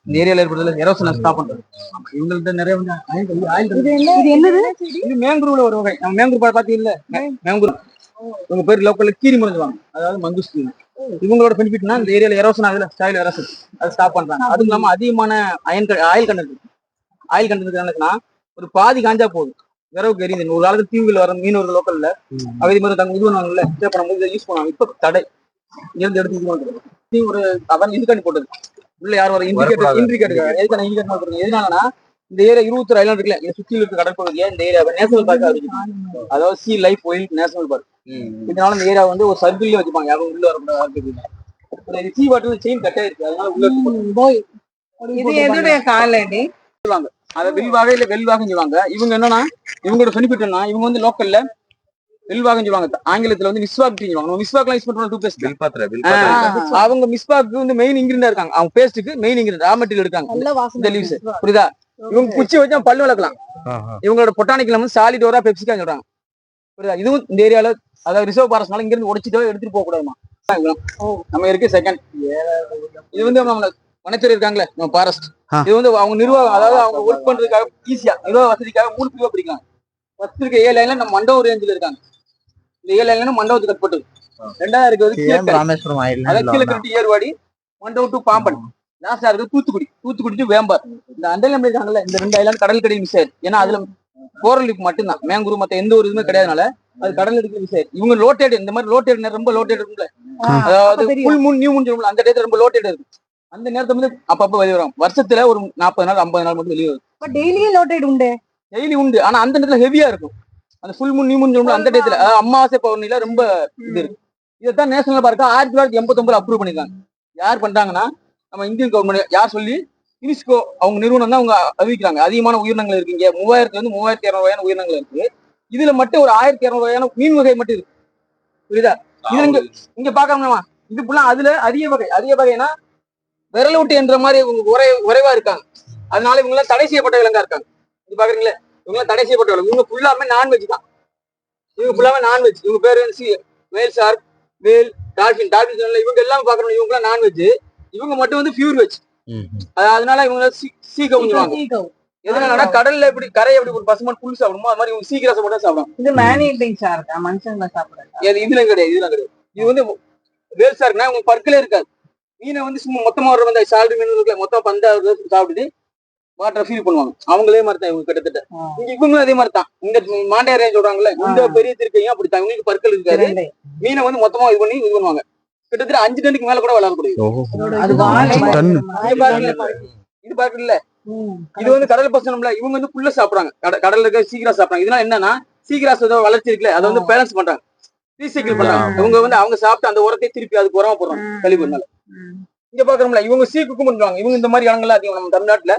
இந்த ஏரியால இருக்கிறதுல எரோசனை ஸ்டாப் பண்றது. இவங்கள்ட்ட நிறைய வந்து இது மேங்குருவுல ஒரு வகை. நம்ம மேங்குரு பாத்தீங்கல்ல, மேங்குரு உங்க பேர் லோக்கல்ல கீரி முறைஞ்சுவாங்க, அதாவது மங்குஸ்தீன். இவங்களோட பெனிஃபிட்னா இந்த ஏரியால எரோசன் ஆகுதுல, ஸ்டைல் எரோசன், அதை ஸ்டாப் பண்றாங்க. அதுவும் இல்லாம அதிகமான ஆயில் கண்டென்ட் என்னன்னா ஒரு பாதி காஞ்சா போதும் விரவுக்கு எரியுது. ஒரு காலத்துல தீவுகள் வர மீனவர்கள் லோக்கல்ல அதே மாதிரி தங்க இது பண்ணுவாங்கல்ல, பண்ணும்போது யூஸ் பண்ணுவாங்க. இப்ப தடை இருந்து எடுத்து ஒரு அவன் இது பண்ணி போட்டது உள்ள யார் வர இண்டிகேட்டர் எதனாலனா இந்த ஏரியா 21 ஐலாண்ட் இருக்குல்ல, இதை சுற்றி இருக்க கடற்பகுதியா இந்த ஏரியா நேஷனல் பார்க் அறிவிச்சு, அதாவது C life wild national park. இதனால இந்த ஏரியா வந்து ஒரு சர்க்கிள்லயே வச்சுப்பாங்க, யாரும் உள்ள வரக்கூடாது. சி வாட்டர் செயின் கட் ஆயிருக்கு, அதனால உள்ள அதை வெல்வாக இல்ல வெல்வாகன்னு சொல்லுவாங்க. இவங்க என்னன்னா இவங்களோட பெனிஃபிட் என்ன, இவங்க வந்து லோக்கல்ல வெல்வாகன்னு சொல்லுவாங்க, ஆங்கிலத்துல வந்து மிஸ்வாக் சொல்லுவாங்க. மிஸ்வாக்லாம் யூஸ் பண்ற டூத் பேஸ்ட். அவங்க மிஸ்வாக்கு வந்து மெயின் இன்கிரிடியன்ட் இருக்காங்க, அவங்க பேஸ்ட்டுக்கு மெயின் இன்கிரிடியன்ட் ரா மெட்டீரியல் இருக்காங்க இந்த லீவ்ஸ். புரியுதா? இவங்க குச்சி வச்சா பல்லு வளர்க்கலாம். இவங்களோட பொட்டானிக்கல் வந்து சாலிடோரா பெப்சிகா சொல்றாங்க. புரியுதா? இதுவும் இந்த ஏரியால அதாவது ரிசர்வ் ஃபாரஸ்ட்னால இங்க இருந்து உடைச்சிட்டு எடுத்துட்டு போக கூடாதுமா. நம்ம இருக்கு செகண்ட். இது வந்து நம்ம வனத்துறை இருக்காங்களே நம்ம ஃபாரஸ்ட், இது வந்து அவங்க நிர்வாகம், அதாவது அவங்க ஒர்க் பண்றதுக்காக ஈஸியா நிர்வாக வசதிக்காக 3 பிரிவா பிரிக்கலாம். ஃபர்ஸ்ட் இருக்க 7 லைன்ல நம்ம மண்டபம் ரேஞ்சில் இருக்காங்க. இந்த 7 லைன்ல மண்டபத்துக்கு கட்பட்டு. ரெண்டாவது இருக்கிறது ராமேஸ்வரம், அதாவது கீழக்கட்டி ஏர்வாடி, மண்டபம் டு பாம்பன். லாஸ்டா இருக்கு தூத்துக்குடி டு வேம்பார். இந்த அண்டல் இருக்காங்கல்ல, இந்த 2 ஐலாண்ட் கடல் கடையில் மிஸ் ஆயிருக்கு. ஏன்னா அதுல கோரல் லீஃப் மட்டும்தான், மேங்குரு மத்த எந்த ஒரு இதுவுமே கிடையாதுனால அது கடல் எடுக்க மிஸ் ஆயிருக்கு. இவங்க லோட்டேட், இந்த மாதிரி லோட்டேட் ரொம்ப லோட்டேட் இருக்குல்ல, அதாவது ஃபுல் மூன் நியூ மூன் சொல்லுவோம்ல, அந்த டேத்துல ரொம்ப லோட்டேட் இருக்கு. அந்த நேரத்துல வந்து அப்பப்ப வெளியே வரும். வருஷத்துல ஒரு 40 நாள் 50 நாள் மட்டும் வெளியே வரும். டெய்லி லோட்டேட் உண்டு, டெய்லி உண்டு. ஆனா அந்த நேரத்துல ஹெவியா இருக்கும். அந்த ஃபுல் மூன் நியூ மூன் சொல்லுவோம்ல, அந்த டேத்துல அமாவாசை பௌர்ணமியில ரொம்ப இது இருக்கு. இதைத்தான் நேஷனல் பார்க்கா 1989 அப்ரூவ் பண்ணிருக்காங்க. யார் பண்றாங்கன்னா நம்ம இந்தியன் கவர்மெண்ட். யார் சொல்லி? யுனெஸ்கோ அவங்க நிறுவனம் தான் அவங்க அறிவிக்கிறாங்க. அதிகமான உயிரினங்கள் இருக்கு இங்க. 3000 இருந்து 3200 வகையான உயிரினங்கள் இருக்கு. இதுல மட்டும் ஒரு 1200 வகையான மீன் வகை மட்டும் இருக்கு. புரியுதா? இது இங்க பாக்கலாமா? இது ஃபுல்லா அதுல அரிய வகைனா விரலூட்டு என்ற மாதிரி உறைவா இருக்காங்க. அதனால இவங்க எல்லாம் தடை செய்யப்பட்ட விலங்கா இருக்காங்க. இது பாக்குறீங்களே, இவங்க எல்லாம் தடை செய்யப்பட்ட விலங்கு. இவங்க ஃபுல்லாமே நான்வெஜ் தான். இவங்க பேரு வந்து வேல் ஷார்க், வேல், டால்பின். இவங்க எல்லாம் பாக்குறோம், இவங்க எல்லாம் நான்வெஜ். இவங்க மட்டும் வந்து பியூர் வெஜ். அதனால இவங்க சீக்கிரம் எதனால கடல்ல எப்படி கரை எப்படி ஒரு பசுமான் புல் சாப்பிடுமோ அது மாதிரி இவங்க சீக்கிரம் மட்டும் சாப்பிடும். இது மேனியல் ஷார்க்கா? மனுஷங்க சாப்பிடுறது இதுல கிடையாது. இது வந்து வேல் ஷார்க்னா இவங்க பற்களே இருக்காது. மீனை வந்து சும்மா மொத்தமா வர வந்து சால்ட் மீன் இருக்குல்ல, மொத்தம் 15 சாப்பிட்டுட்டு வாட்டரை ஃபீல் பண்ணுவாங்க. அவங்களே மாதிரி தான் இவங்க கிட்டத்தட்ட. இவங்க அதே மாதிரி தான். இந்த மாண்டையா ரேஞ்ச் சொல்றாங்கல்ல, இந்த பெரிய திருக்கையும் அப்படித்தான். இவங்களுக்கு பற்கள் இருக்காது. மீனை வந்து மொத்தமா இது பண்ணுவாங்க. கிட்டத்தட்ட 5 டன்னுக்கு மேல கூட வளரக்கூடியது. இது பாக்கல, இது வந்து கடல் பசனம்ல. இவங்க வந்து புல்ல சாப்பிடுறாங்க, கடல்ல இருக்க சீக்கிரம் சாப்பிடுறாங்க. இதனால என்னன்னா சீக்கிரம் வளர்ச்சி இருக்குல்ல, அதை வந்து பேலன்ஸ் பண்றாங்க, ரீசைக்கிள் பண்றாங்க. இவங்க வந்து அவங்க சாப்பிட்டு அந்த உரத்தை திருப்பி அதுக்கு உரமா போடுறாங்க கழிவுனால. இங்க பாக்குறோம்ல, இவங்க சீக்குக்கும் பண்றாங்க. இவங்க இந்த மாதிரி இடங்கள்ல அதிகம் நம்ம தமிழ்நாட்டுல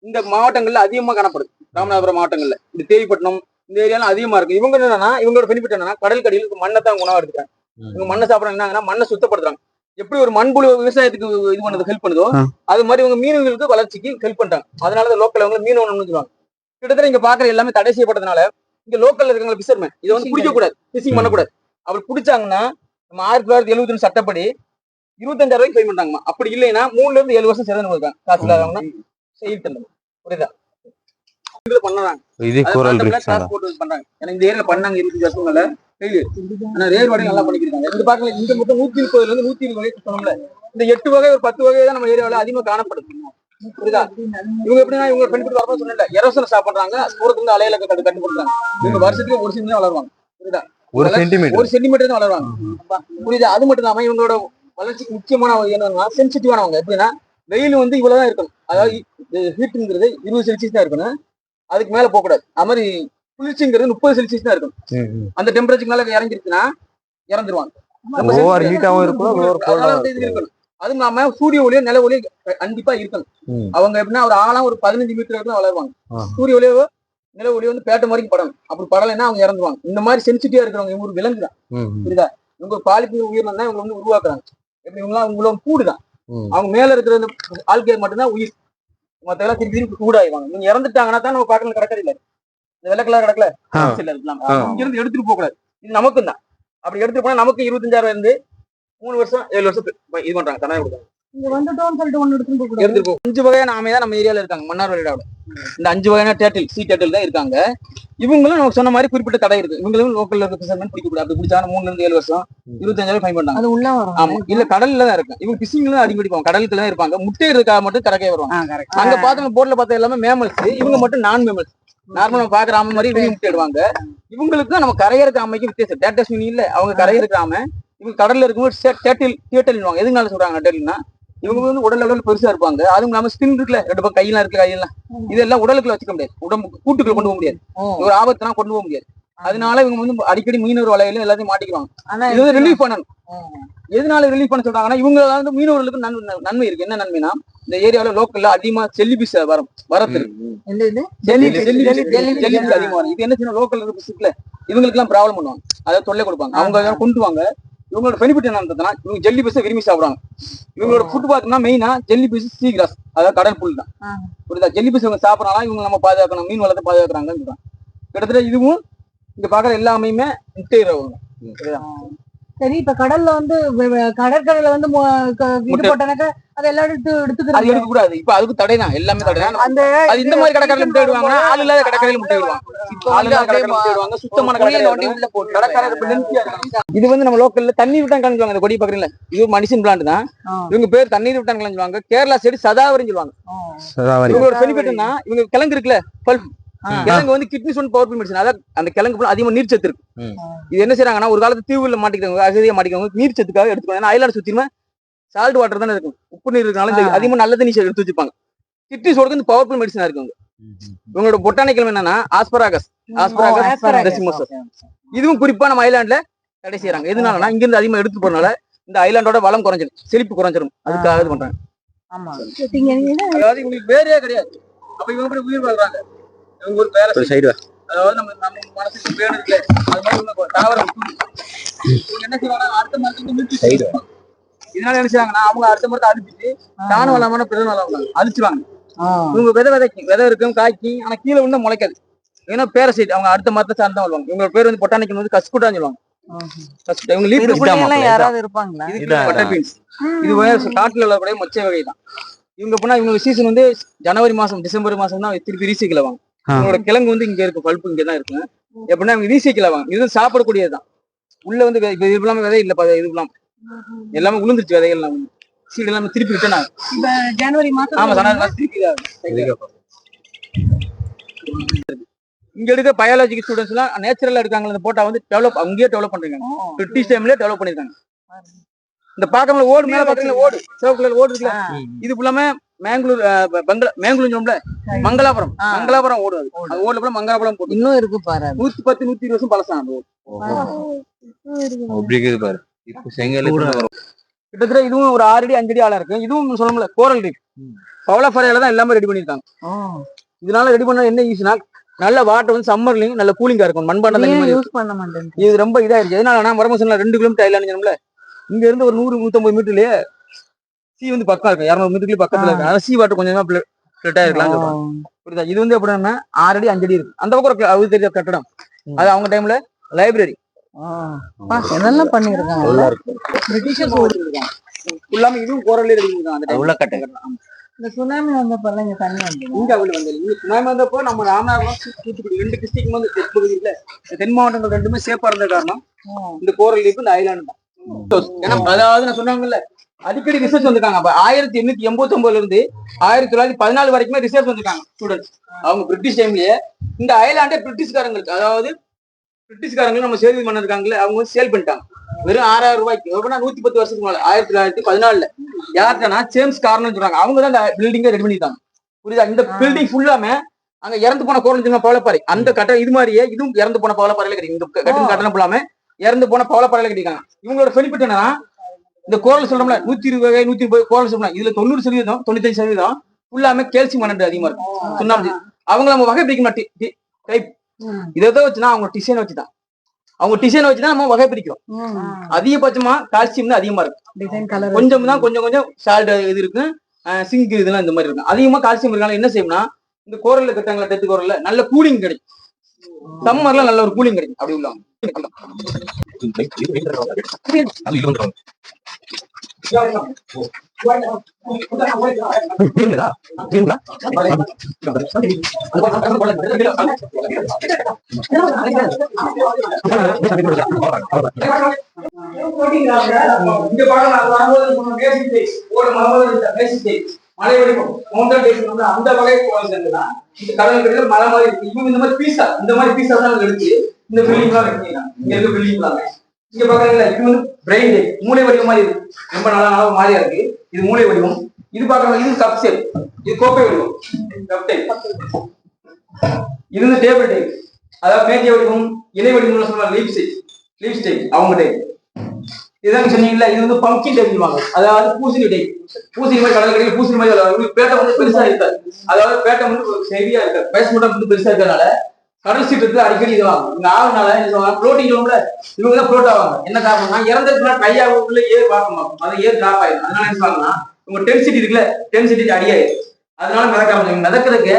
இந்த மாவட்டங்கள்ல அதிகமா காணப்படுது. ராமநாதபுரம் மாவட்டங்கள்ல, இந்த தேவிப்பட்டினம் இந்த ஏரியாலாம் அதிகமா இருக்கு. இவங்க என்னன்னா இவங்களோட பெனிஃபிட் என்னன்னா கடல் கடியில் மண்ணை தான் உணவா எடுத்துக்காங்க. இவங்க மண்ணை சாப்பிடறாங்க. என்னங்கன்னா மண்ணை சுத்தப்படுத்துறாங்க. எப்படி ஒரு மண்புழு விவசாயத்துக்கு இது பண்ணது ஹெல்ப் பண்ணுதோ அது மாதிரி இவங்க மீனவர்களுக்கு வளர்ச்சிக்கு ஹெல்ப் பண்றாங்க. அதனால லோக்கல் அவங்க மீன் ஒண்ணு சொல்லுவாங்க. கிட்டத்தட்ட இங்க பாக்குற எல்லாமே தடை செய்யப்பட்டதுனால இங்க லோக்கல்ல இருக்கவங்க பிசர்மேன் இதை வந்து பிடிக்க கூடாது, பிசிங் பண்ணக்கூடாது. அப்படி பிடிச்சாங்கன்னா நம்ம 1971 சட்டப்படி 25,000 ரூபாய்க்கு ஃபைன் பண்றாங்கம்மா. அப்படி இல்லைன்னா 3 இருந்து 7 வருஷம் சிறந்து இருக்காங்க. காசு இல்லாதவங்கன்னா செயல் தண்டனை. புரியுதா? பண்றாங்க பண்றாங்க. ஏன்னா இந்த ஏரியா பண்ணாங்க 25 வருஷங்கள்ல ஆனா ரேர் வடை நல்லா பண்ணிக்கிறாங்க. இந்த பாக்கல இந்த மொத்தம் 130 இருந்து 120 வகை சொன்னோம்ல, இந்த 8 வகை ஒரு 10 வகை தான் நம்ம ஏரியாவில அதிகமா காணப்படுது. புரியுதா? இவங்க எப்படின்னா இவங்க பெனிஃபிட் வரப்போ சொன்னல, எரோசனை ஸ்டாப் பண்றாங்க, தூரத்துல இருந்து அலையில கட்டுப்படுறாங்க. இவங்க வருஷத்துக்கு 1 சென்டிமீட்டர் வளருவாங்க. புரியுதா? 1 சென்டிமீட்டர் தான் வளருவாங்க. புரியுதா? அது மட்டும் இல்லாம இவங்களோட வளர்ச்சிக்கு முக்கியமான என்னன்னா சென்சிட்டிவானவங்க. எப்படின்னா வெயில் வந்து இவ்வளவுதான் இருக்கணும், அதாவது ஹீட்டுங்கிறது 20 செல்சியஸ் தான் இருக்கணும், அதுக்கு மேல போக கூடாது. அது மாதிரி குளிர்ச்சிங்கிறது 30 செல்சியஸ் தான் இருக்கும். அந்த டெம்பரேச்சர் மேல இறங்கிருச்சுன்னா இறந்துருவாங்க. அதுவும் இல்லாம சூரிய ஒளியோ நில ஒளியோ கண்டிப்பா இருக்கணும். அவங்க எப்படின்னா ஒரு ஆழம் ஒரு 15 மீட்டர் வரைக்கும் வளருவாங்க. சூரிய ஒளியோ நில ஒளியோ வந்து பேட்ட மாதிரி படணும். அப்படி படலைன்னா அவங்க இறந்துருவாங்க. இந்த மாதிரி சென்சிட்டிவா இருக்கிறவங்க இவங்க ஒரு விலங்கு தான். புரியுதா? இவங்க பாலிப்பு உயிரினம் தான் இவங்க வந்து உருவாக்குறாங்க. எப்படி இவங்களாம் இவங்களோட கூடுதான். அவங்க மேல இருக்கிற ஆள்கே மட்டும்தான் உயிர், மத்த எல்லாம் திருப்பி கூடாயிவாங்க. நீங்க இறந்துட்டாங்கன்னா தான் நம்ம பாக்கல கடற்கரை இல்ல, இந்த வெள்ளை கலர் கடற்கரை இங்க இருந்து எடுத்துட்டு போக கூடாது. இது நமக்கும் தான். அப்படி எடுத்துட்டு போனா நமக்கு 25,000 இருந்து 3 வருஷம் 7 வருஷம் இது பண்றாங்க, தண்டனை கொடுக்குறாங்க. இங்க வந்துட்டோம்னு சொல்லிட்டு ஒண்ணு எடுத்துட்டு போக கூடாது. இருந்திருக்கும். 5 வகையான ஆமை தான் நம்ம ஏரியால இருக்காங்க, மன்னார்வழியோட. இந்த 5 வகையான டேட்டில், சி டேட்டில் தான் இருக்காங்க. இவங்களும் நமக்கு சொன்ன மாதிரி குறிப்பிட்ட தடை இருக்கு. இவங்களும் லோக்கல்ல இருக்க பிசினர்மேன் பிடிக்க கூடாது. அப்படி பிடிச்சாலும் 3 இருந்து 7 வருஷம் 25,000 ஃபைன் பண்ணாங்க. அது உள்ள வரும். ஆமா, இல்ல கடல்ல தான் இருக்கு. இவங்க பிசிங்ல தான் அதிகமா பிடிப்பாங்க, கடலுக்குள்ள தான் இருப்பாங்க. முட்டை இருக்கா மட்டும் கரைக்கே வருவாங்க. அங்க பார்த்தவங்க போர்ட்ல பார்த்த எல்லாமே மேமல்ஸ், இவங்க மட்டும் நான் மேமல்ஸ். நார்மலா பாக்குற ஆமை மாதிரி இவங்க முட்டை இடுவாங்க. இவங்களுக்கு நம்ம கரையிற ஆமைக்கு வித்தியாசம். டேட்டஸ் மீன் இல்ல, அவங்க கரையிற ஆமை. இவங்க கடல்ல இருக்கும்போது டேட்டில் டேட்டில் எதுனால சொல்றாங்க டேட்டில்னா, இவங்க வந்து உடல் அளவில் பெருசா இருப்பாங்க. அதுவும் இல்லாம ஸ்கின் இருக்குல்ல, 2 பக்கம் கையெல்லாம் இருக்கு, கையெல்லாம் இதெல்லாம் உடலுக்குள்ள வச்சுக்க முடியாது, உடம்பு கூட்டுக்குள்ள கொண்டு போக முடியாது, ஒரு ஆபத்துனா கொண்டு போக முடியாது. அதனால இவங்க வந்து அடிக்கடி மீனவர் வலையில எல்லாத்தையும் மாட்டிக்குவாங்க. இது வந்து ரிலீஃப் பண்ணணும். எதனால ரிலீஃப் பண்ண சொல்றாங்கன்னா, இவங்க வந்து மீனவர்களுக்கு நன்மை இருக்கு. என்ன நன்மைனா, இந்த ஏரியாவில லோக்கல்ல அதிகமா ஜெல்லிபிஸ் வரத்து இருக்கு. ஜெல்லிபிஸ் அதிகமா வரும். இது என்ன செய்யணும், லோக்கல் இருக்குல்ல, இவங்களுக்கு எல்லாம் ப்ராப்ளம் பண்ணுவாங்க, அதாவது தொல்லை கொடுப்பாங்க. அவங்க கொண்டு வாங்க. இவங்களோட பெனிஃபிட் என்னன்னா, இவங்க ஜெல்லி பீஸை விரும்பி சாப்பிடுவாங்க. இவங்களோட ஃபுட் பார்த்தோம்னா மெயினா ஜெல்லி பீஸ், சீ கிராஸ், அதாவது கடல் புல் தான். புரியுதா? ஜெல்லி பீஸ் இவங்க சாப்பிடறாங்க, இவங்க நம்ம பாதுகாக்கணும், மீன் வளர்த்து பாதுகாக்கிறாங்கன்னு சொல்றாங்க. கிட்டத்தட்ட இதுவும் இங்க பாக்குற எல்லாமே முட்டையிறவங்க. சரி, இப்ப கடல்ல வந்து கடற்கரையில வந்து இது போட்டனாக்க அதை எல்லாம் எடுத்துக்கிறது. அது எடுக்க கூடாது. இப்ப அதுக்கு தடைதான், எல்லாமே தடைதான். அது இந்த மாதிரி கடற்கரையில முட்டை இடுவாங்க, ஆள் இல்லாத கடற்கரையில முட்டை இடுவாங்க. ஆள் இல்லாத கடற்கரையில முட்டை இடுவாங்க, சுத்தமான கடற்கரை. இது வந்து நம்ம லோக்கல்ல தண்ணீர் விட்டான் கலந்துவாங்க. இந்த கொடி பாக்குறீங்களா, இது மனுஷன் பிளான்ட் தான். இவங்க பேர் தண்ணீர் விட்டான் கலந்துவாங்க. கேரளா சைடு சதாவரின்னு சொல்லுவாங்க. இவங்களோட பெனிஃபிட்னா, இவங்க கிழங்கு இருக்குல்ல, பல்ப் கிழங்கு வந்து கிட்னி ஸ்டோன் பவர்ஃபுல் மெடிசன். அதாவது அந்த கிழங்கு அதிகமா நீர்ச்சத்து இருக்கு. இது என்ன செய்யறாங்கன்னா, ஒரு காலத்து தீவுல மாட்டிக்கிறவங்க, அகதியா மாட்டிக்கிறவங்க நீர்ச்சத்துக்காக எடுத்துக்கணும். ஏன்னா ஐலாண்ட் சுத்தியுமே சால்ட் வாட்டர் தானே இருக்கும், உப்பு நீர் இருக்கனால அதிகமா நல்ல தண்ணி எடுத்து வச்சுப்பாங்க. கிட்னி ஸ்டோனுக்கு இந்த பவர்ஃபுல் மெடிசனா இருக்கு. இவங்களோட பொட்டானிக்கல் என்னன்னா ஆஸ்பராகஸ் டெசிமோசஸ். இதுவும் குறிப்பா நம்ம ஐலாண்ட்ல தடை செய்யறாங்க. எதுனாலனா, இங்க இருந்து அதிகமா எடுத்து போறதுனால இந்த ஐலாண்டோட வளம் குறைஞ்சிடும், செழிப்பு குறைஞ்சிடும். அதுக்காக இது பண்றாங்க. அதாவது இவங்களுக்கு வேறையே கிடையாது. அப்ப இவங்க எப்படி உயிர் வாழ்றாங்க? இவங்க ஒரு வேலை சைடு, அதாவது நம்ம மனசுக்கு வேணும் இல்லை, அது மாதிரி தாவரம் என்ன செய்வாங்க, அடுத்த மரத்துக்கு இதனால என்ன செய்வாங்கன்னா, அவங்க அடுத்த மரத்தை அழிச்சிட்டு தானும் வளமான பிரதம வளம் அழிச்சுவாங்க. இவங்க விதை இருக்கும், காய்ச்சி, ஆனா கீழே விழுந்தா முளைக்காது. ஏன்னா பேரசைட், அவங்க அடுத்த மரத்தை சார்ந்து தான் வருவாங்க. இவங்க பேர் வந்து பொட்டானிக்கல் வந்து கஸ்குட்டான்னு சொல்லுவாங்க. இது காட்டுல உள்ள கூட மொச்சை வகை தான். இவங்க போனா இவங்க சீசன் வந்து ஜனவரி மாசம், டிசம்பர் மாசம் தான் திருப்பி ரீசைக்கிள் ஆவாங்க. இவங்களோட கிழங்கு வந்து இங்க இருக்கு, பல்ப்பு இங்கதான் இருக்கு. எப்படின்னா இவங்க ரீசைக்கிள் ஆவாங்க. இது சாப்பிடக்கூடியதுதான். உள்ள வந்து இது இல்லாம விதை இல்ல, இது இல்லாம எல்லாமே உளுந்துருச்சு, விதைகள் எல்லாம் சீடு எல்லாமே திருப்பி ரிட்டர்ன் ஆகும். ஜனவரி மாசம், ஆமா, ஜனவரி மாசம் திருப்பி. இங்க இருக்க பயாலஜிக்கல் ஸ்டூடெண்ட்ஸ் எல்லாம் நேச்சுரலா இருக்காங்க. இந்த போட்டா வந்து அங்கேயே டெவலப் பண்றாங்க. பிரிட்டிஷ் டைம்லயே டெவலப் பண்ணிருக்காங்க. இந்த பாக்கம்ல ஓடு மேல பாத்தீங்கன்னா, ஓடு சிவப்பு கலர் ஓடு இருக்குல்ல, இது ஃபுல்லாமே மேங்களூர் சொல்லும்ல, மங்களாபுரம் ஓடு. அது ஓடுல கூட மங்களாபுரம் போட்டு இன்னும் இருக்கு பாரு. 110 120 வருஷம் பழசான அந்த ஓடு. கிட்டத்தட்ட இதுவும் ஒரு 6 அடி 5 அடி ஆழம் இருக்கு. இதுவும் சொல்லணும்ல கோரல் ரீஃப், பவளப்பாறையில தான் எல்லாமே ரெடி பண்ணிருக்காங்க. இதனால ரெடி பண்ண என்ன ஈஸினா, நல்ல வாட்டர் வந்து சம்மர்லயும் நல்ல கூலிங்கா இருக்கும். மண்பாண்டம் யூஸ் பண்ண மாட்டேன். இது ரொம்ப இதாயிருச்சு. எதனால வரமசன்ல 2 கிலோமீட்டர் ஐலாண்ட் சொன்னோம்ல, இங்க இருந்து ஒரு 100-150 மீட்டர்லயே சீ வந்து பக்கம் இருக்கு, 200 மீட்டர்லயே பக்கத்துல இருக்கு. அதனால சீ வாட்டர் கொஞ்சமா பிளட் ஆயிருக்கலாம் சொல்றாங்க. புரியுதா? இது வந்து எப்படின்னா 6 அடி 5 அடி இருக்கு. அந்த பக்கம் அது தெரிய கட்டடம், அது அவங்க டைம்ல லைப்ரரி என்னெல்லாம் பண்ணிருக்காங்க. பிரிட்டிஷர்ஸ் ஓடிருக்காங்க ஃபுல்லாமே. இதுவும் கோரல்ல இருக்காங்க அந்த டைம்ல கட்டடம். இந்த சுனாமி வந்தப்ப இங்க தண்ணி வந்து இங்க அவ்வளவு வந்து இந்த சுனாமி வந்தப்போ நம்ம ராமநாதபுரம், தூத்துக்குடி 2 டிஸ்ட்ரிக்ட் வந்து தென்பகுதியில தென் மாவட்டங்கள் 2மே சேஃபா இருந்த காரணம் இந்த கோரல் லீஃப், இந்த ஐலாண்ட் தான். ஏன்னா அதாவது நான் சொன்னாங்கல்ல, அடிக்கடி ரிசர்ச் வந்திருக்காங்க. அப்ப 1889 இருந்து 1914 வரைக்குமே ரிசர்ச் வந்திருக்காங்க ஸ்டூடெண்ட்ஸ். அவங்க பிரிட்டிஷ் டைம்லயே இந்த ஐலாண்டே பிரிட்டிஷ்காரங்களுக்கு, அதாவது பிரிட்டிஷ்காரங்க நம்ம சேவை பண்ணிருக்காங்களே, அவங்க வந்து சேல் பண்ணிட்டாங்க வெறும் 6000 ரூபாய்க்கு. 110 வருஷத்துக்கு மேல 1914 யார்கிட்டனா ஜேம்ஸ் கார்னர்னு சொல்றாங்க. அவங்க தான் இந்த பில்டிங்கை ரெடி பண்ணிட்டாங்க. புரியுதா? இந்த பில்டிங் ஃபுல்லாமே அங்க இறந்து போன கோரல் பவளப்பாறை, அந்த கட்ட இது மாதிரியே இதுவும் இறந்து போன பவளப்பாறையில கிடைக்கும். இந்த கட்டணம் ஃபுல்லாமே இறந்து போன பவளப்பாறையில கிடைக்காங்க. இவங்களோட பெனிஃபிட் என்னன்னா, இந்த கோரல் சொல்றோம்ல 120 வகை 130 கோரல் சொல்றோம், இதுல 90% 95% ஃபுல்லாமே கால்சியம் கண்டென்ட் அதிகமா இருக்கும். சுண்ணாம்பு. அவங்க நம்ம வகை பிரிக்க டைப் இதை வச்சுன்னா அவங்க டிசைன் வச்சுதான், அவங்க டிசைன் வச்சுதான் நம்ம வகை பிரிக்கிறோம். அதிகபட்சமா கால்சியம் தான் அதிகமா இருக்கும். கொஞ்சம் தான் கொஞ்சம் சால்ட் இது இருக்கு, சிங்க் இதெல்லாம் இந்த மாதிரி இருக்கும். அதிகமா கால்சியம் இருக்காங்க. என்ன செய்யணும்னா, இந்த கோரல்ல கட்டாங்களா, டெத்து கோரல்ல நல்ல கூலிங் கிடைக்கும். சம்மர்ல நல்ல ஒரு கூலிங் கிடைக்கும். அப்படி உள்ளவங்க மலை வடிவம் அந்த வகை சேர்ந்துதான் இந்த கடற்கரையில மலை மாதிரி இருக்கு. இவங்க இந்த மாதிரி பீஸா தான் எடுத்து இந்த பில்டிங் எல்லாம் வைக்கலாம். இங்க இருக்க பில்டிங் எல்லாம் இங்க பாக்குறீங்களா, இது வந்து பிரெயின் மூளை வடிவம் மாதிரி இருக்கு. ரொம்ப நல்லா மாதிரியா இருக்கு. இது மூளை வடிவம். இது பாக்குறாங்க, இது கப் ஷேப், இது கோப்பை வடிவம். Cup type. இது வந்து டேபிள் டைப், அதாவது மேஜை வடிவம், இலை வடிவம் சொல்லுவாங்க. லீப் ஸ்டைப் அவங்க டைப். இதுதான் சொன்னீங்களா, இது வந்து பம்கின் டைப் சொல்லுவாங்க. அதாவது பூசணி டைப். பூசணி மாதிரி கடற்கரையில் பூசணி மாதிரி பேட்டை வந்து பெருசா இருக்காது. அதாவது பேட்டை வந்து ஹெவியா இருக்காது. பேஸ்மெண்ட் வந்து பெருசா இருக்கிறதுனால கடல் சீற்றத்துல அடிக்கடி இதுவாங்க. இங்க ஆகுனால என்ன சொல்லுவாங்க, ஃப்ளோட்டிங் ரூம்ல இவங்க தான் ஃப்ளோட் ஆவாங்க. என்ன காரணம்னா இறந்ததுக்குன்னா கையாவுக்குள்ள ஏர் பார்க்க மாட்டோம், அது ஏர் டிராப் ஆயிடும். அதனால என்ன சொல்லுவாங்கன்னா உங்க டென்சிட்டி இருக்குல்ல, டென்சிட்டி அடியாயிடும். அதனால மிதக்க மிதக்கிறதுக்கு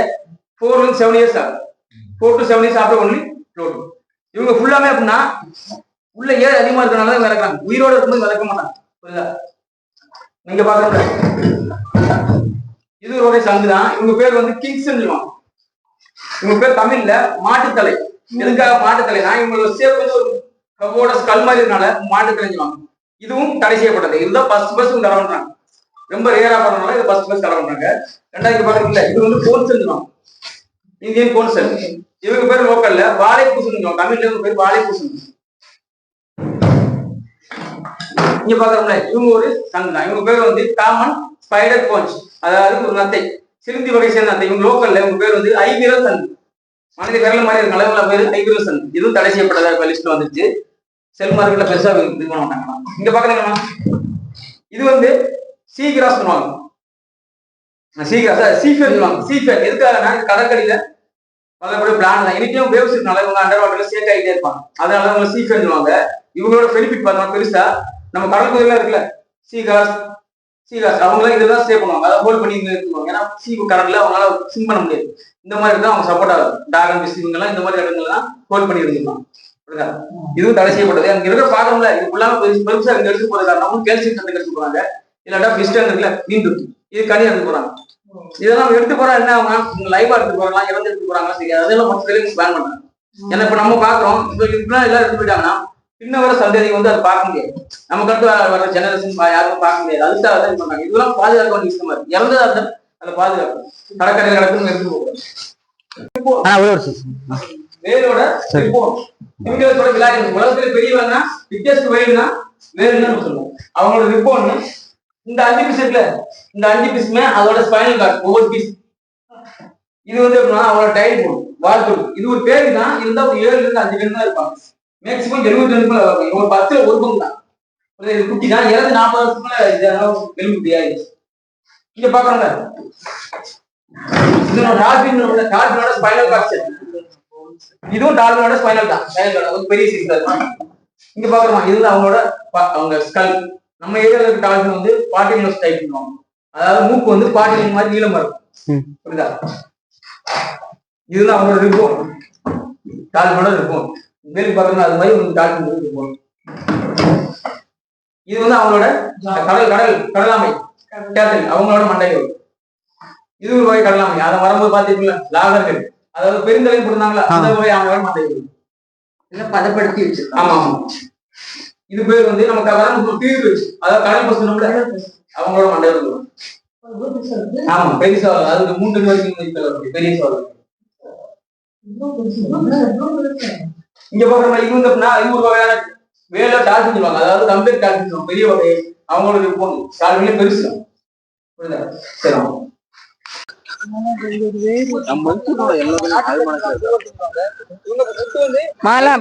4 to 7 years ஆகும். 4 to 7 years after only float. இவங்க ஃபுல்லாமே அப்படின்னா உள்ள ஏர் அதிகமா இருக்கிறனால மிதக்கிறாங்க. உயிரோட இருக்கும்போது மிதக்க மாட்டாங்க. புரியுதா? நீங்க பாக்குறது இது ஒரு சங்கு தான். இவங்க பேர் வந்து கிங்ஸ் சொல்லுவாங்க. இவங்க பேர் தமிழ்ல மாட்டுத்தலை. எதுக்காக மாட்டுத்தலைனா இவங்களோட சேப் வந்து ஒரு கவோட ஸ்கல் மாதிரி இருக்கனால மாட்டுத்தலை சொல்லுவாங்க. இதுவும் தடை செய்யப்பட்டது. இதுதான் ஃபர்ஸ்ட் தடை பண்றாங்க. ரொம்ப ரேரா பண்றதுனால இது ஃபர்ஸ்ட் தடை பண்றாங்க. ரெண்டாயிரத்தி பாக்குறீங்களா, இது வந்து கோன்சல் சொல்லுவாங்க. Indian consul. இவங்க பேர் லோக்கல்ல வாழைப்பூசன் சொல்லுவாங்க. தமிழ்ல இவங்க பேர் வாழைப்பூசன். இங்க பாக்குறோம்ல, இவங்க ஒரு சங்கு தான். இவங்க பேர் வந்து காமன் ஸ்பைடர் கோன்ச், அதாவது ஒரு நத்தை, சிறுந்தி வகை சேர்ந்த நத்தை. இவங்க லோக்கல்ல இவங்க பேர் வந்து ஐவிரல் சங்கு. மனித விரல் மாதிரி இருக்க அளவுல பேரு ஐவிரல் சங்கு. இதுவும் தடை செய்யப்பட்டதா லிஸ்ட் வந்துச்சு. செல் மார்க்கெட்ல பெருசா இது பண்ண மாட்டாங்களா. இங்க பாக்குறீங்களா, இது வந்து சீகிராஸ் சொல்லுவாங்க. சீஃபேர் சொல்லுவாங்க. சீஃபேர் எதுக்காகனா கடற்கரையில பலபடி பிளான் தான். இன்னைக்கும் வேவ்ஸ் இருக்கனால இவங்க அண்டர் வாட்டர்ல சேக் ஆகிட்டே இருப்பாங்க. அதனால அவங்க சீஃபேர் சொல்லுவாங்க. இவங்களோட பெனிஃபிட் பார்த்தோம்னா பெருசா நம்ம கடல் பகுதியெல்லாம் இருக்குல்ல, சீகாஸ் அவங்க இதெல்லாம் ஸ்டே பண்ணுவாங்க. அதை ஹோல்ட் பண்ணி இருக்குவாங்க. ஏன்னா கடல்ல அவங்களால ஸ்விம் பண்ண முடியாது. இந்த மாதிரி இருந்தா அவங்க சப்போர்ட் ஆகும். டாகன் பிஸ் இவங்க எல்லாம் இந்த மாதிரி இடங்கள்லாம் ஹோல்ட் பண்ணி இருந்துக்கலாம். இதுவும் தடை செய்யப்பட்டது. அங்க இருக்கிற பாக்கணும்ல, இது ஃபுல்லாம பெருசா இங்க எடுத்து போறது காரணம் கேல்சியம் சத்து எடுத்து போறாங்க. இல்லாட்டா பிஸ்டன் இருக்குல்ல, மீன் இது கனி எடுத்து போறாங்க. இதெல்லாம் எடுத்து போறா என்ன அவங்க லைவா எடுத்து போறாங்களா, இறந்து எடுத்து போறாங்களா, சரி அதெல்லாம் மொத்தம் பிளான் பண்றாங்க. ஏன்னா இப்ப நம்ம பாக்குறோம், இப்ப எல்லாம் எடுத்து போயிட்டாங்கன்னா பின்ன வர சந்தேகம் வந்து அதை பார்க்க முடியாது. நமக்கு அடுத்து வர ஜெனரேஷன் யாரும் பார்க்க முடியாது. அதுக்காக தான் பண்றாங்க. இதெல்லாம் பாதுகாக்க வேண்டிய விஷயமா இருக்கு. இறந்ததா இருந்தா அதை பாதுகாக்கும். கடற்கரையில் நடக்குன்னு எடுத்து போகிறோம். வேலோட விளையாட்டு உலகத்துல பெரியவங்கன்னா பிக்கஸ்ட் வேல்னா வேலுன்னு சொல்லுவோம். அவங்களோட ரிப்போர்ட் இந்த 5 பீஸ் இருக்குல்ல, இந்த 5 பீஸுமே அதோட ஸ்பைனல் கார்டு ஒவ்வொரு பீஸ். இது வந்து எப்படின்னா அவங்களோட டைல் போடும், வால் போடும். இது ஒரு பேரு தான். இருந்தா ஒரு 7 இருந்து 5 பேர் தான் இருப்பாங்க. மேக்சிமம் 72 ஒரு 10ல ஒரு பங்கு தான். இது குட்டி தான். 40 வருஷத்துல எலும்பு குட்டி ஆயிடுச்சு. இங்க பாக்குறாங்க, இதனோட டால்பினோட ஸ்பைனல் கார்டு. இதுவும் டால்பினோட ஸ்பைனல் தான். ஒரு பெரிய சைஸ். இங்க பாக்குறோமா, இதுதான் அவங்களோட அவங்க ஸ்கல். நம்ம ஏரியால இருக்க டால்பின் வந்து பாட்டிலினோஸ் டைப் பண்ணுவாங்க. அதாவது மூக்கு வந்து பாட்டிலின் மாதிரி நீளமா இருக்கும். புரியுதா? இதுதான் அவங்களோட ரிப்போர்ட். டால்பினோட ரிப்போர்ட் மேல் பாக்குறோம். அது மாதிரி ஒரு டால்பின் ரிப்போர்ட். இது வந்து அவங்களோட கடலாமை கேட்டல், அவங்களோட மண்டைகள். இது ஒரு வகை கடலாமை. அதை வரும்போது பாத்தீங்களா, லாகர்கள், அதாவது பெருந்தலை போட்டிருந்தாங்களா, அந்த வகை அவங்களோட மண்டைகள் பதப்படுத்தி வச்சு. ஆமா ஆமா. இது பேர் வந்து நமக்கு வர தீர்வு வச்சு, அதாவது கடல் பசங்க அவங்களோட மண்டைகள். ஆமா, பெரிய சவால். அது 3 வரைக்கும் பெரிய சவால். இங்க பாக்குறோம், இது வந்து இது ஒரு வகையான வேலை டால்பின் சொல்லுவாங்க. அதாவது கம்பேர் டால்பின் சொல்லுவாங்க. பெரிய வகை. அவங்களோட ரிப்போர்ட் டால்பின்ல பெருசு. புரியுதா? சரி.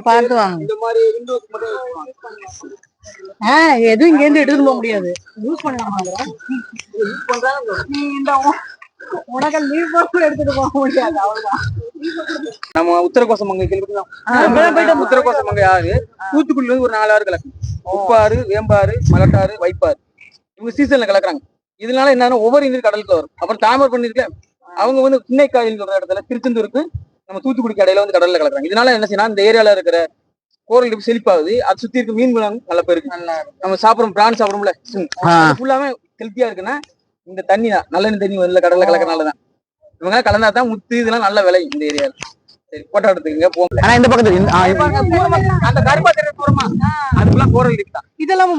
பார்த்து வாங்க. எதுவும் இங்க இருந்து எடுத்துட்டு போக முடியாது. யூஸ் பண்ணலாமா? உனக்கு லீவ் போட்டு எடுத்துட்டு போக முடியாது. அவ்வளவுதான். நம்ம உத்தரகோசமங்கை கேள்விப்பட்டோம். உத்தரகோசமங்கை ஆறு தூத்துக்குடியில இருந்து ஒரு 4 ஆறு கலக்கும். உப்பாறு, வேம்பாறு, மலட்டாறு, வைப்பாறு. இவங்க சீசன்ல கலக்குறாங்க. இதனால என்னன்னா ஒவ்வொரு இந்திய கடலுக்குள்ள வரும். அப்புறம் தாமரை பண்ணிருக்கல, அவங்க வந்து கிண்ணைக்காயில் சொல்ற இடத்துல திருச்செந்தூருக்கு நம்ம தூத்துக்குடிக்கு இடையில வந்து கடல்ல கலக்குறாங்க. இதனால என்ன செய்யணும், இந்த ஏரியால இருக்கிற கோரல் ரீஃப் செழிப்பாகுது. அது சுத்தி இருக்க மீன் நல்ல பேருக்கு. நம்ம சாப்பிடுறோம் பிரான் சாப்பிடுறோம்ல, ஃபுல்லாமே ஹெல்த்தியா இருக்குன்னா இந்த தண்ணி தான், நல்ல தண்ணி வரல கடல்ல கலக்கறனாலதான். இவங்க கலந்தா தான் முத்து இதெல்லாம் நல்ல விலை இந்த ஏரியால. சரி போட்டோ எடுத்துக்கங்க போங்க. ஆனா இந்த பக்கத்துல அந்த கருப்பா தெரியற தூரமா அதுக்குள்ள கோரல் ரீஃப் தான். இதெல்லாம்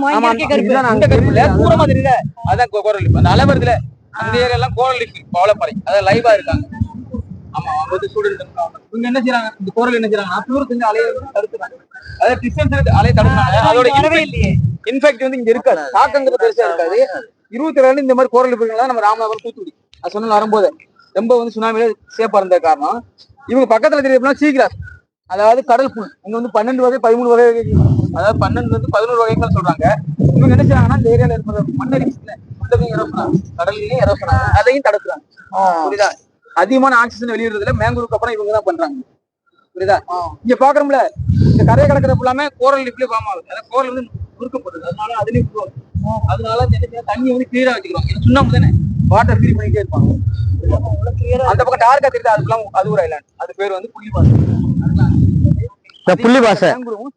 அந்த கருப்புல தூரமா தெரியல அதான் கோரல் ரீஃப். அந்த அலை வருதுல அந்த ஏரியா எல்லாம் கோரல் ரீஃப் பவளப்பாறை அதான் லைவா இருக்காங்க. ஆமா அவங்க ஸ்டூடெண்ட் இவங்க என்ன செய்யறாங்க, இந்த கோரல் என்ன செய்யறாங்க, தூரத்துல அலையை தடுத்துறாங்க. அதாவது டிஸ்டன்ஸ் அலையை தடுக்கிறாங்க. அதோட இன்ஃபெக்ட் வந்து இங்க இருக்காது, தாக்கங்கிறது பெருசா இருக்காது. 22 இந்த மாதிரி கோரல் ரீஃப்லாம் நம்ம ராமநாதபுரம் தூத்துக்குடி அது சொன்ன வரும்போது ரொம்ப வந்து சுனாமியில சேஃபா இருந்த காரணம். இவங்க பக்கத்துல தெரியல சீக்கிரம், அதாவது கடல் புல் இங்க வந்து 12 வகை 13 வகை, அதாவது 12 வந்து 11 வகைகள் சொல்றாங்க. இவங்க என்ன செய்யறாங்கன்னா இந்த ஏரியால இருக்கிற மண்ணரிச்சுல கடல்லையும் இறக்குறாங்க, அதையும் தடுக்கிறாங்க. புரியுதா? அதிகமான ஆக்சிஜன் வெளியிடுறதுல மேங்கூருக்கு அப்புறம் இவங்க தான் பண்றாங்க. புரியுதா? இங்க பாக்குறோம்ல இந்த கரையை கிடக்கிற ஃபுல்லாமே கோரல் ரீஃப்லயே ஃபார்ம் ஆகுது. அதாவது கோரல் வந்து உருக்கப்படுது, அதனால அதுலயும் அதனால தண்ணி வந்து கிளியரா வச்சுக்கிறோம். சுண்ணாம்பு தானே, வாட்டர் ஃபில் பண்ணிட்டே இருப்பாங்க. அந்த பக்கம் டார்க்கா தெரியுது, அதுக்கெல்லாம் அது ஒரு ஐலாண்ட், அது பேர் வந்து புள்ளிவாசை. புள்ளிவாசை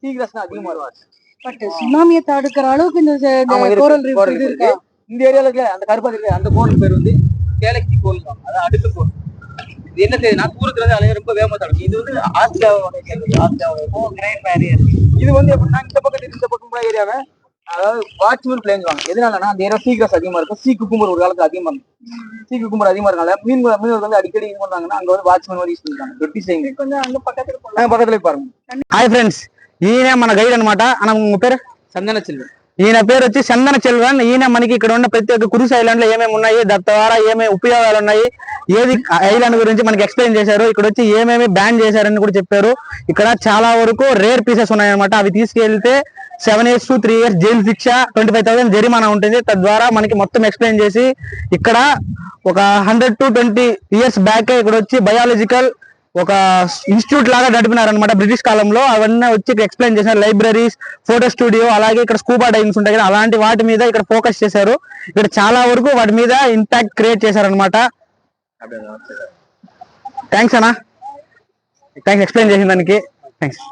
சீக்கிரம் அதிகமா வருவாங்க. பட் சுனாமியை தடுக்கிற அளவுக்கு இந்த கோரல் ரீஃப் இருக்கு. இந்த ஏரியால இருக்க அந்த கருப்பா இருக்கு அந்த கோரல் பேர் வந்து கேலக்சி கோரல், அதான் அடுத்த கோரல். இது என்ன தெரியுதுன்னா தூரத்துல இருந்து அலைய ரொம்ப வேகமா தடுக்கும். இது வந்து ஆஸ்திரேலியா கிரேட் பேரியர். இது வந்து எப்படின்னா இந்த பக்கம் ஏரியாவை அதாவது வாட்ச்மேன் பிளேஞ்சுவாங்க. எதனாலன்னா அந்த ஏரியா சீக்கிரம் அதிகமா இருக்கும். சீ குக்கும்பர் ஒரு காலத்துல அதிகமா இருக்கும். சீ குக்கும்பர் அதிகமா இருக்கனால மீனவர்கள் வந்து அடிக்கடி இது பண்றாங்கன்னா அங்க வந்து வாட்ச்மேன் மாதிரி யூஸ் பண்ணிருக்காங்க. வெட்டி செய்யுங்க கொஞ்சம் அங்க பக்கத்துல பாருங்க. హాయ్ ఫ్రెండ్స్, ఈయన మన గైడ్ అనమాట. మన పేరు చందన చెల్వన్. ఈయన పేరు వచ్చి చందన చెల్వన్. ఈయన మనకి ఇక్కడ ఉన్న ప్రతి ఒక్క కురుసు ఐలాండ్ లో ఏమేమి ఉన్నాయి, దాని ద్వారా ఏమేమి ఉపయోగాలు ఉన్నాయి, ఏది ఐలాండ్ గురించి మనకి ఎక్స్ప్లెయిన్ చేశారు. ఇక్కడ వచ్చి ఏమేమి బ్యాన్ చేశారని కూడా చెప్పారు. ఇక్కడ చాలా వరకు రేర్ పీసెస్ ఉన్నాయన్నమాట. అవి తీసుకెళ్తే 7 years to 3 years జైలు శిక్ష, 25,000 జరిమానా ఉంటుంది. తద్వారా మనకి మొత్తం ఎక్స్ప్లెయిన్ చేసి ఇక్కడ ఒక 100 to 20 years బ్యాక్ ఇక్కడ వచ్చి బయాలజికల్ ఒక ఇన్స్టిట్యూట్ లాగా నడిపినారనమాట బ్రిటిష్ కాలంలో. అవన్నీ వచ్చి ఎక్స్ప్లెయిన్ చేశారు. లైబ్రరీస్, ఫోటో స్టూడియో, అలాగే ఇక్కడ స్కూబా డైవింగ్స్ ఉంటాయి కదా, అలాంటి వాటి మీద ఇక్కడ ఫోకస్ చేశారు. ఇక్కడ చాలా వరకు వాటి మీద ఇంపాక్ట్ క్రియేట్ చేశారనమాట. థ్యాంక్స్ అన్నా, థ్యాంక్స్ ఎక్స్ప్లెయిన్ చేసిన దానికి. థ్యాంక్స్.